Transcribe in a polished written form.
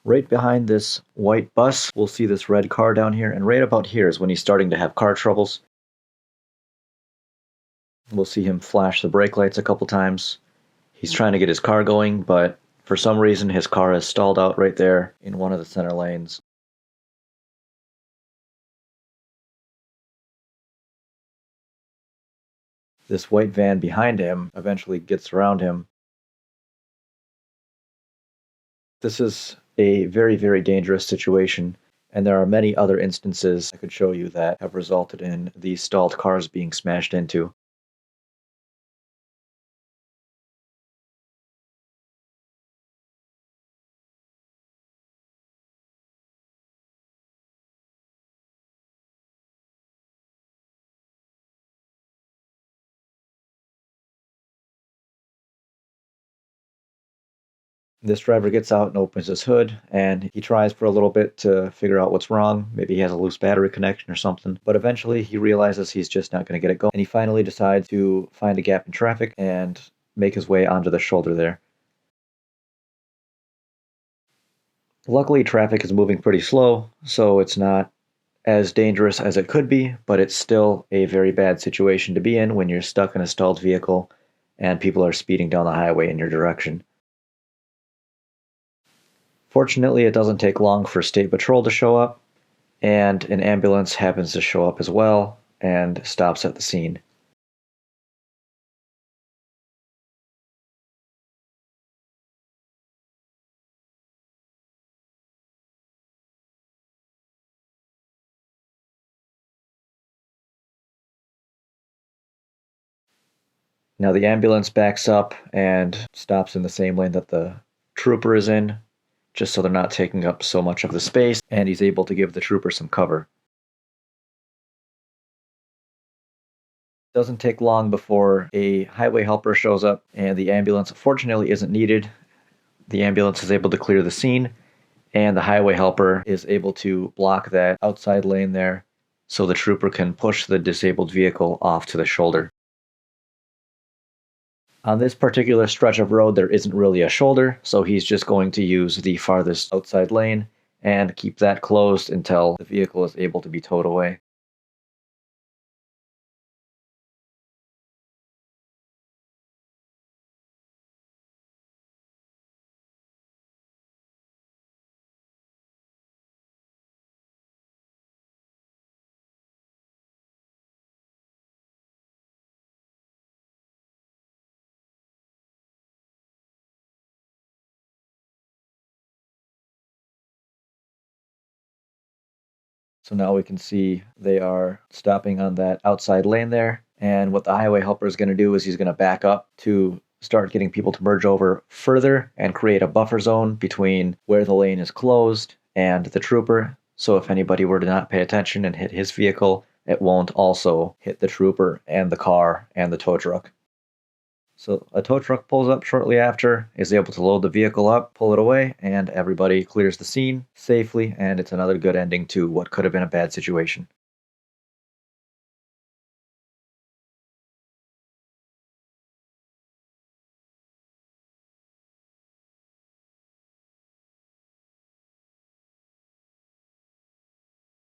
Right behind this white bus, we'll see this red car down here, and right about here is when he's starting to have car troubles. We'll see him flash the brake lights a couple times. He's trying to get his car going, but for some reason his car is stalled out right there in one of the center lanes. This white van behind him eventually gets around him. This is a very, very dangerous situation, and there are many other instances I could show you that have resulted in these stalled cars being smashed into. This driver gets out and opens his hood, and he tries for a little bit to figure out what's wrong. Maybe he has a loose battery connection or something. But eventually he realizes he's just not going to get it going. And he finally decides to find a gap in traffic and make his way onto the shoulder there. Luckily, traffic is moving pretty slow, so it's not as dangerous as it could be, but it's still a very bad situation to be in when you're stuck in a stalled vehicle and people are speeding down the highway in your direction. Fortunately, it doesn't take long for State Patrol to show up, and an ambulance happens to show up as well and stops at the scene. Now, the ambulance backs up and stops in the same lane that the trooper is in, just so they're not taking up so much of the space, and he's able to give the trooper some cover. Doesn't take long before a highway helper shows up, and the ambulance fortunately isn't needed. The ambulance is able to clear the scene, and the highway helper is able to block that outside lane there so the trooper can push the disabled vehicle off to the shoulder. On this particular stretch of road, there isn't really a shoulder, so he's just going to use the farthest outside lane and keep that closed until the vehicle is able to be towed away. So now we can see they are stopping on that outside lane there. And what the highway helper is going to do is he's going to back up to start getting people to merge over further and create a buffer zone between where the lane is closed and the trooper. So if anybody were to not pay attention and hit his vehicle, it won't also hit the trooper and the car and the tow truck. So a tow truck pulls up shortly after, is able to load the vehicle up, pull it away, and everybody clears the scene safely, and it's another good ending to what could have been a bad situation.